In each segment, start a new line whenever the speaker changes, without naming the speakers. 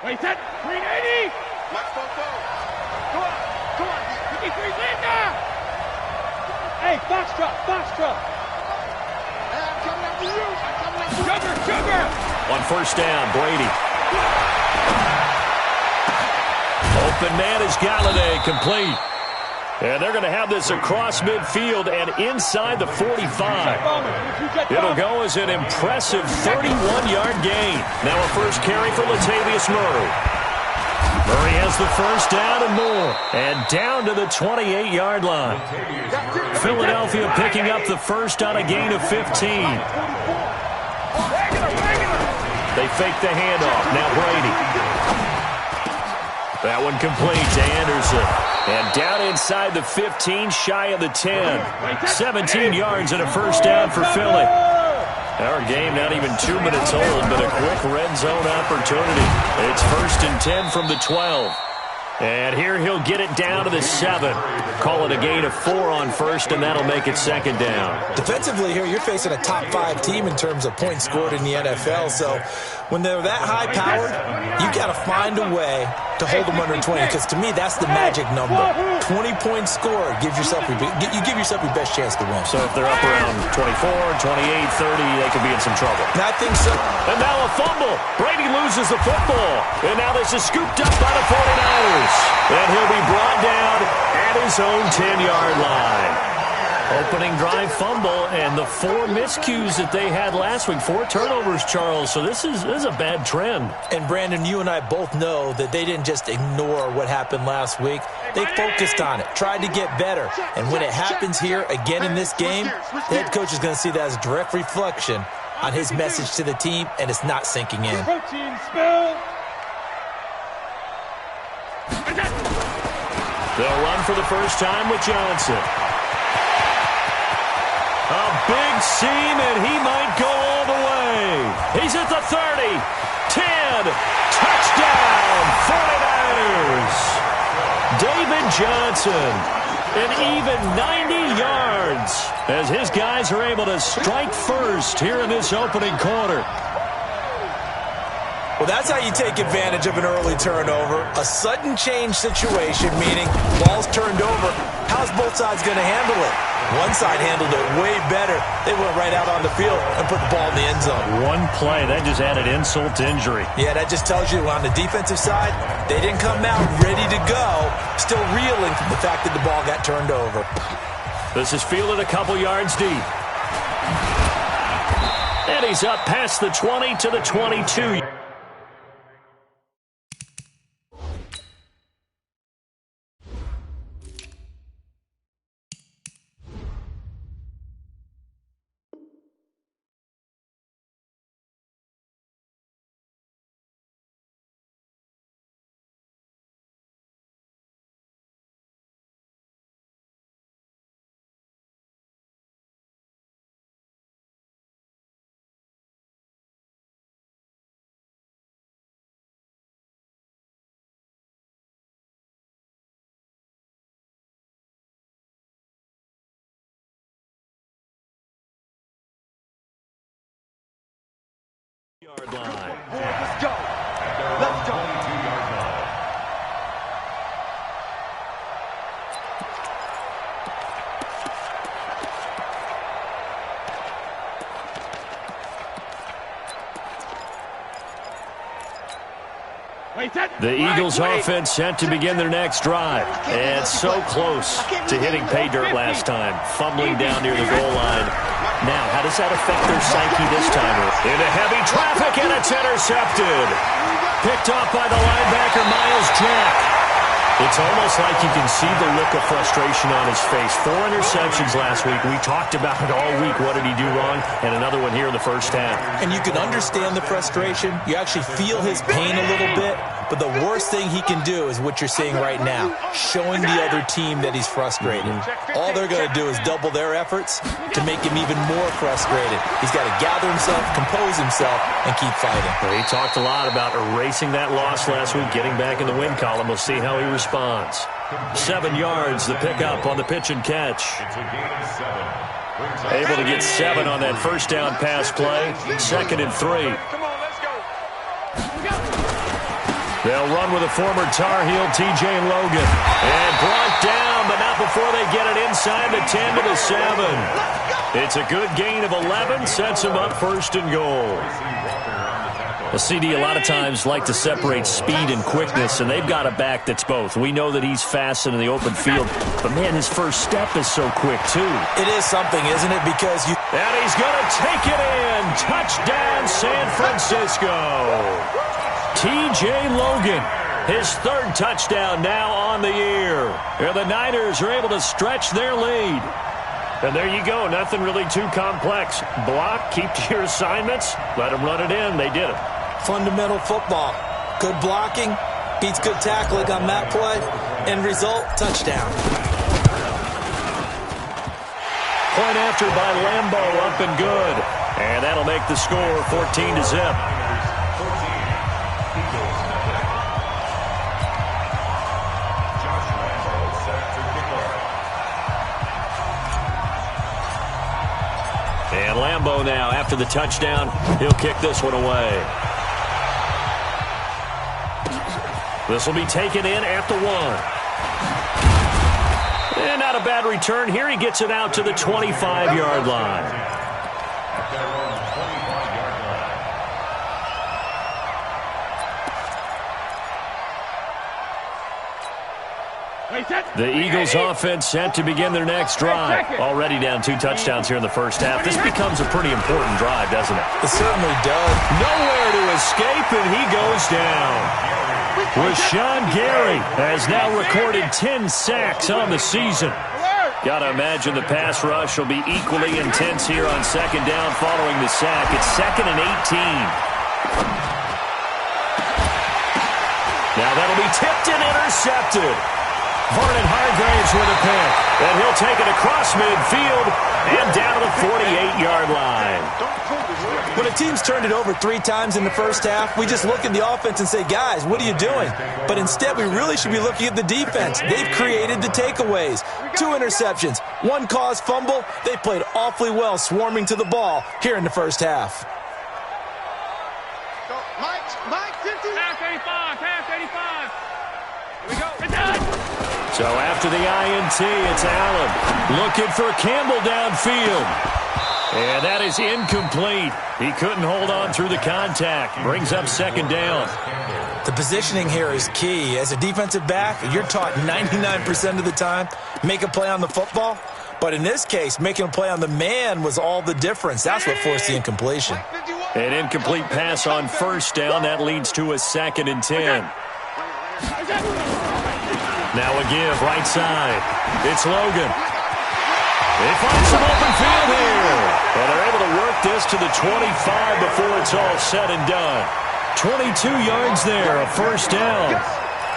Wait, set. 380.
Max, go.
Go on. 53, land now. Hey, foxtrot.
Hey, I'm coming after you.
Sugar.
On first down, Brady. Open man is Galladay, complete. And they're going to have this across midfield and inside the 45. It'll go as an impressive 31-yard gain. Now a first carry for Latavius Murray. Murray has the first down and more. And down to the 28-yard line. Philadelphia picking up the first on a gain of 15. They fake the handoff. Now Brady. That one complete to Anderson. And down inside the 15, shy of the 10. 17 yards and a first down for Philly. Our game not even 2 minutes old, but a quick red zone opportunity. It's first and 10 from the 12. And here he'll get it down to the 7. Call it a gain of 4 on first, and that'll make it second down.
Defensively here, you're facing a top-5 team in terms of points scored in the NFL. So when they're that high-powered, you got to find a way to hold them under 20, because to me, that's the magic number. 20 points scored gives yourself you give yourself your best chance to win.
So if they're up around 24, 28, 30, they could be in some trouble.
I think so.
And now a fumble. Brady loses the football. And now this is scooped up by the 49ers. And he'll be brought down at his own 10-yard line. Opening drive fumble, and the 4 miscues that they had last week. 4 turnovers, Charles. So this is a bad trend.
And, Brandon, you and I both know that they didn't just ignore what happened last week. They focused on it, tried to get better. And when it happens here again in this game, the head coach is going to see that as a direct reflection on his message to the team, and it's not sinking in.
Protein spill.
They'll run for the first time with Johnson. A big seam, and he might go all the way. He's at the 30, 10, touchdown, 49ers. David Johnson, an even 90 yards, as his guys are able to strike first here in this opening quarter.
Well, that's how you take advantage of an early turnover. A sudden change situation, meaning ball's turned over. How's both sides going to handle it? One side handled it way better. They went right out on the field and put the ball in the end zone.
One play, that just added insult to injury.
Yeah, that just tells you on the defensive side, they didn't come out ready to go, still reeling from the fact that the ball got turned over.
This is fielded a couple yards deep. And he's up past the 20 to the 22. Yard line.
Let's go. Let's go.
The Eagles offense set to begin their next drive. And so close to hitting pay dirt last time. Fumbling down near the goal line. Now, how does that affect their psyche this time? Into heavy traffic, and it's intercepted. Picked off by the linebacker, Miles Jack. It's almost like you can see the look of frustration on his face. 4 interceptions last week. We talked about it all week. What did he do wrong? And another one here in the first half.
And you can understand the frustration. You actually feel his pain a little bit. But the worst thing he can do is what you're seeing right now, showing the other team that he's frustrated. All they're going to do is double their efforts to make him even more frustrated. He's got to gather himself, compose himself, and keep fighting.
Well, he talked a lot about erasing that loss last week, getting back in the win column. We'll see how he responds. 7 yards, the pickup on the pitch and catch. Able to get 7 on that first down pass play. 2nd and 3. They'll run with a former Tar Heel, T.J. Logan. And brought down, but not before they get it inside the 10 to the 7. It's a good gain of 11, sets them up first and goal. A CD a lot of times like to separate speed and quickness, and they've got a back that's both. We know that he's fast in the open field, but, man, his first step is so quick, too.
It is something, isn't it? Because you...
And he's going to take it in. Touchdown, San Francisco. T.J. Logan, his third touchdown now on the year. And the Niners are able to stretch their lead. And there you go. Nothing really too complex. Block, keep to your assignments, let them run it in. They did it.
Fundamental football. Good blocking beats good tackling on that play. End result, touchdown.
Point after by Lambo, up and good. And that'll make the score 14 to zip. And Lambo now, after the touchdown, he'll kick this one away. This will be taken in at the 1. And not a bad return here. He gets it out to the 25-yard line. The Eagles offense set to begin their next drive. Already down 2 touchdowns here in the first half. This becomes a pretty important drive, doesn't it?
It certainly does.
Nowhere to escape, and he goes down. Rashawn Gary has now recorded 10 sacks on the season. Got to imagine the pass rush will be equally intense here on second down following the sack. It's 2nd and 18. Now that'll be tipped and intercepted. Vernon Hargraves with a pick. And he'll take it across midfield and down to the 48-yard line.
When a team's turned it over 3 times in the first half, we just look at the offense and say, guys, what are you doing? But instead, we really should be looking at the defense. They've created the takeaways. 2 interceptions, 1 caused fumble. They played awfully well swarming to the ball here in the first half.
Mike, 50. Half 85. Here we go. It's done.
So after the INT, it's Allen looking for Campbell downfield. And that is incomplete. He couldn't hold on through the contact. Brings up second down.
The positioning here is key. As a defensive back, you're taught 99% of the time, make a play on the football. But in this case, making a play on the man was all the difference. That's what forced the incompletion.
An incomplete pass on first down. That leads to a 2nd and 10. Now a give, right side. It's Logan. They find some open field here. And they're able to work this to the 25 before it's all said and done. 22 yards there, a first down.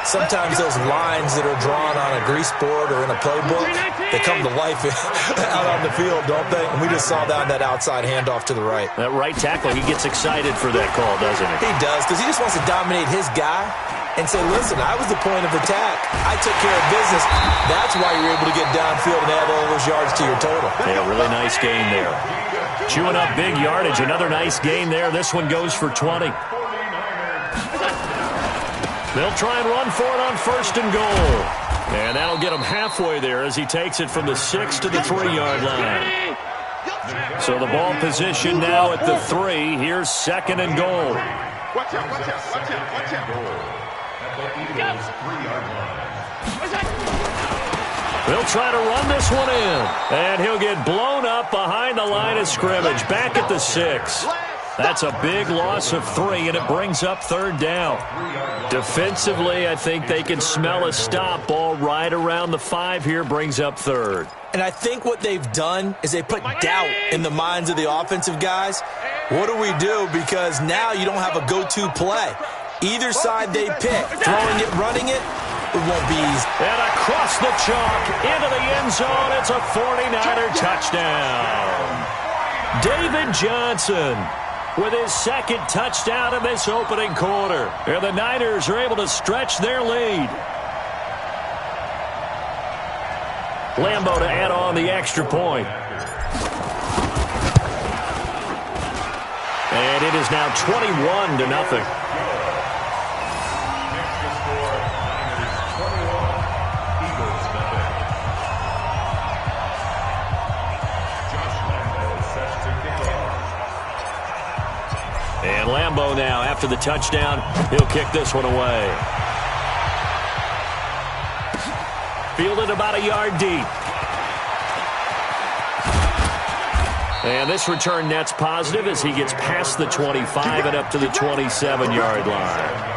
Sometimes those lines that are drawn on a grease board or in a playbook, they come to life out on the field, don't they? And we just saw that on that outside handoff to the right.
That right tackle, he gets excited for that call, doesn't he?
He does, because he just wants to dominate his guy and say, listen, I was the point of attack. I took care of business. That's why you're able to get downfield and add all those yards to your total.
Yeah, really nice gain there. Chewing up big yardage. Another nice gain there. This one goes for 20. They'll try and run for it on first and goal. And that'll get him halfway there as he takes it from the 6 to the 3-yard line. So the ball position now at the 3. Here's 2nd and goal.
Watch out.
They'll try to run this one in. And he'll get blown up behind the line of scrimmage. Back at the 6. That's a big loss of 3, and it brings up 3rd down. Defensively, I think they can smell a stop. Ball right around the 5 here, brings up 3rd.
And I think what they've done is they put doubt in the minds of the offensive guys. What do we do? Because now you don't have a go-to play. Either side they pick, throwing it, running it, it won't be easy.
And across the chalk, into the end zone, it's a 49er touchdown. David Johnson with his 2nd touchdown in this opening quarter. And the Niners are able to stretch their lead. Lambo to add on the extra point. And it is now 21-0. after the touchdown. He'll kick this one away. Fielded about a yard deep. And this return net's positive as he gets past the 25 and up to the 27-yard line.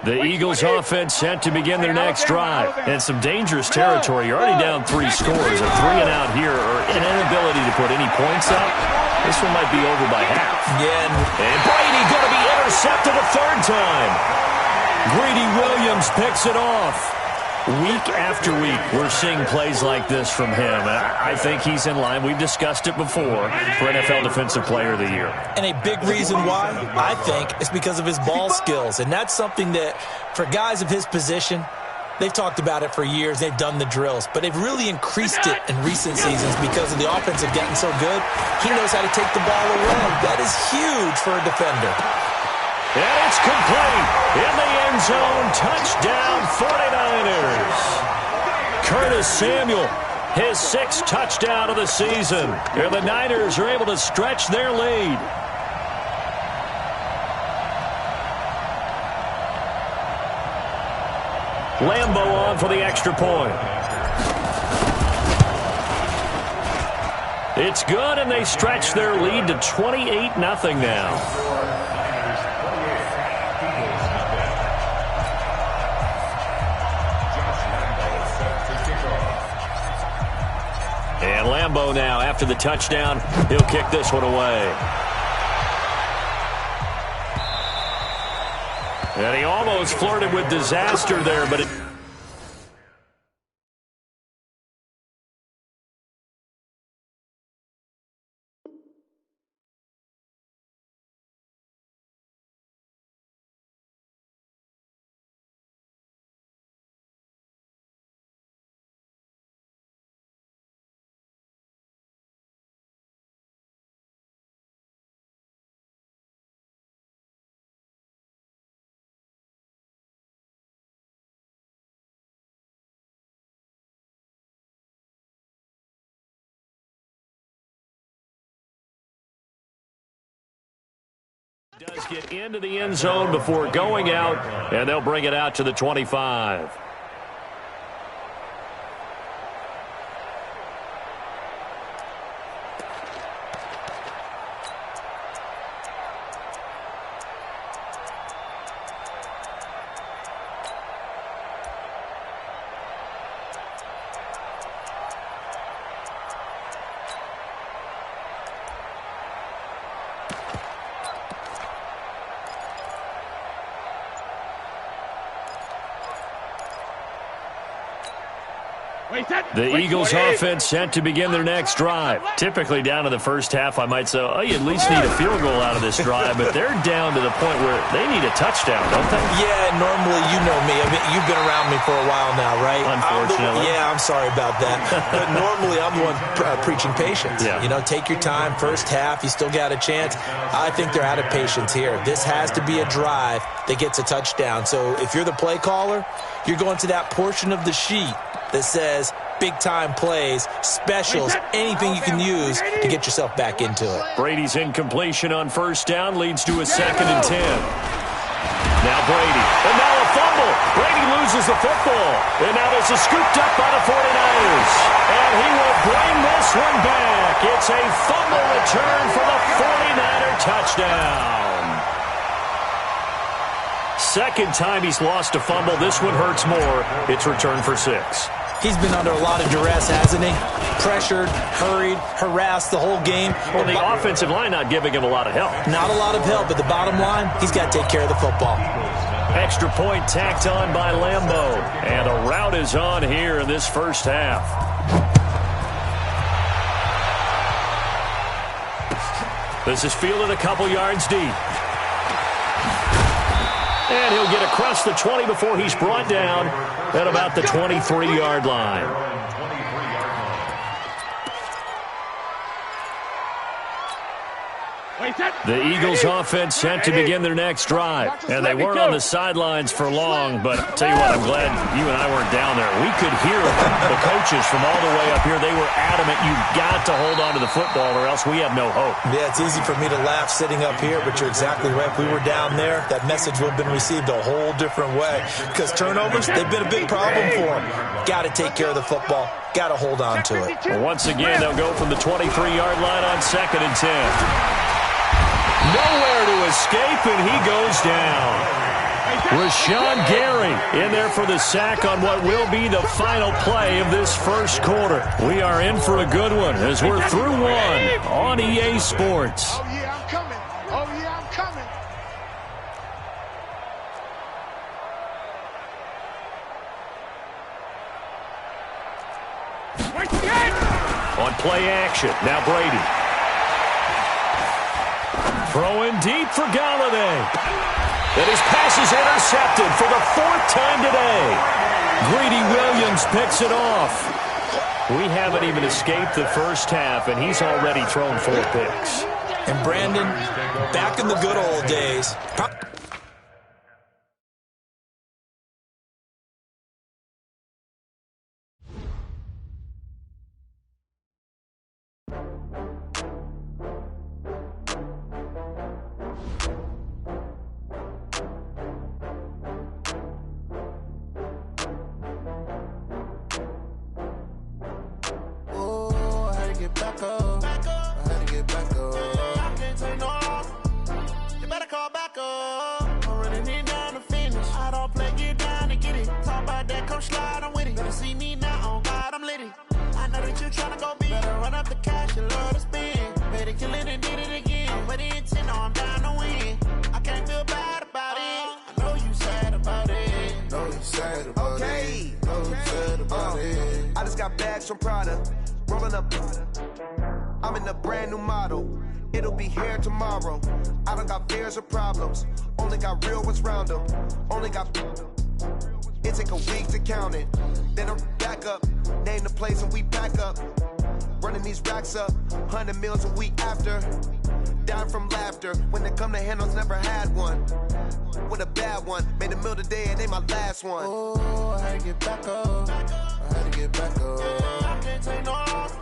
The Eagles offense set to begin their next drive. And some dangerous territory. You're already down 3 scores. A 3 and out here, or an inability to put any points up. This one might be over by half.
Yeah.
And Brady going to be intercepted a third time. Greedy Williams picks it off. Week after week, we're seeing plays like this from him. I think he's in line. We've discussed it before for NFL Defensive Player of the Year.
And a big reason why, I think, is because of his ball skills. And that's something that, for guys of his position, they've talked about it for years. They've done the drills. But they've really increased it in recent seasons because of the offense have gotten so good. He knows how to take the ball away. That is huge for a defender.
And it's complete. In the end zone, touchdown 49ers. Curtis Samuel, his 6th touchdown of the season. And the Niners are able to stretch their lead. Lambeau on for the extra point. It's good, and they stretch their lead to 28-0 now. And Lambeau now, after the touchdown, he'll kick this one away. And he almost flirted with disaster there, but it... does get into the end zone before going out, and they'll bring it out to the 25. The Eagles offense set to begin their next drive. Typically down to the first half, I might say, oh, you at least need a field goal out of this drive, but they're down to the point where they need a touchdown, don't they?
Yeah, normally, you know me. I mean, you've been around me for a while now, right?
Unfortunately.
I'm sorry about that. But normally, I'm the one preaching patience.
Yeah.
You know, take your time. First half, you still got a chance. I think they're out of patience here. This has to be a drive that gets a touchdown. So if you're the play caller, you're going to that portion of the sheet that says big-time plays, specials, anything you can use to get yourself back into it.
Brady's incompletion on first down leads to a 2nd and 10. Now Brady. And now a fumble. Brady loses the football. And now this is scooped up by the 49ers. And he will bring this one back. It's a fumble return for the 49er touchdown. Second time he's lost a fumble. This one hurts more. It's returned for 6.
He's been under a lot of duress, hasn't he? Pressured, hurried, harassed the whole game.
Well, the offensive line not giving him a lot of help.
Not a lot of help, but the bottom line, he's got to take care of the football.
Extra point tacked on by Lambeau. And a rout is on here in this first half. This is fielded a couple yards deep. And he'll get across the 20 before he's brought down at about the 23-yard line. The Eagles offense set to begin their next drive. And they weren't on the sidelines for long, but I'll tell you what, I'm glad you and I weren't down there. We could hear the coaches from all the way up here. They were adamant, you've got to hold on to the football or else we have no hope.
Yeah, it's easy for me to laugh sitting up here, but you're exactly right. If we were down there, that message would have been received a whole different way. Because turnovers, they've been a big problem for them. Got to take care of the football. Got to hold on to it.
Well, once again, they'll go from the 23-yard line on 2nd and 10. Nowhere to escape, and he goes down. Rashawn Gary in there for the sack on what will be the final play of this first quarter. We are in for a good one as we're through one on EA Sports.
Oh, yeah, I'm coming. Oh, yeah, I'm coming.
On play action, now Brady. Throwing deep for Galladay. And his pass is intercepted for the 4th time today. Greedy Williams picks it off. We haven't even escaped the first half, and he's already thrown 4 picks.
And Brandon, back in the good old days,
I just got bags from Prada, rolling up. I'm in a brand new model. It'll be here tomorrow. I don't got fears or problems. Only got real ones round them. Only got. It take a week to count it. Then I'm back up. Name the place and we back up. Running these racks up. 100 meals a week after. Down from laughter. When it come to handles, never had one. With a bad one. Made a meal today and ain't my last one. Oh, I had to get back up. I had to get back up. I can't take no off.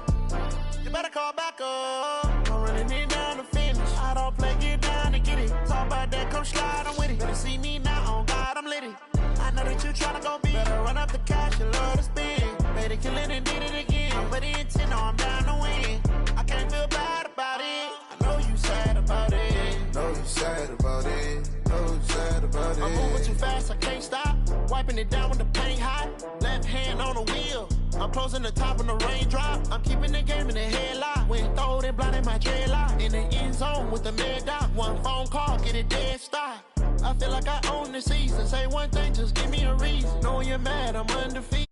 You better call back up. I'm running it down to finish. I don't play, get down to get it. Talk about that, come slide, I'm with it. Better see me now, on God, I'm litty. I know that you tryna go big. Better run up the cash, you love to spend. Made it, kill it, and did it again. I'm ready intent, no, I'm down to win. I can't feel bad about it. I know you sad about it. Know you sad about it. Know you sad about it. I'm moving too fast, I can't stop. Wiping it down when the paint hot. Left hand on the wheel. I'm closing the top when the raindrop. I'm keeping the game in the headlock. When throwed and blinded my dreadlock. In the end zone with the mad dot. One phone call, get it dead stop. I feel like I own the season. Say one thing, just give me a reason. Knowing you're mad, I'm undefeated.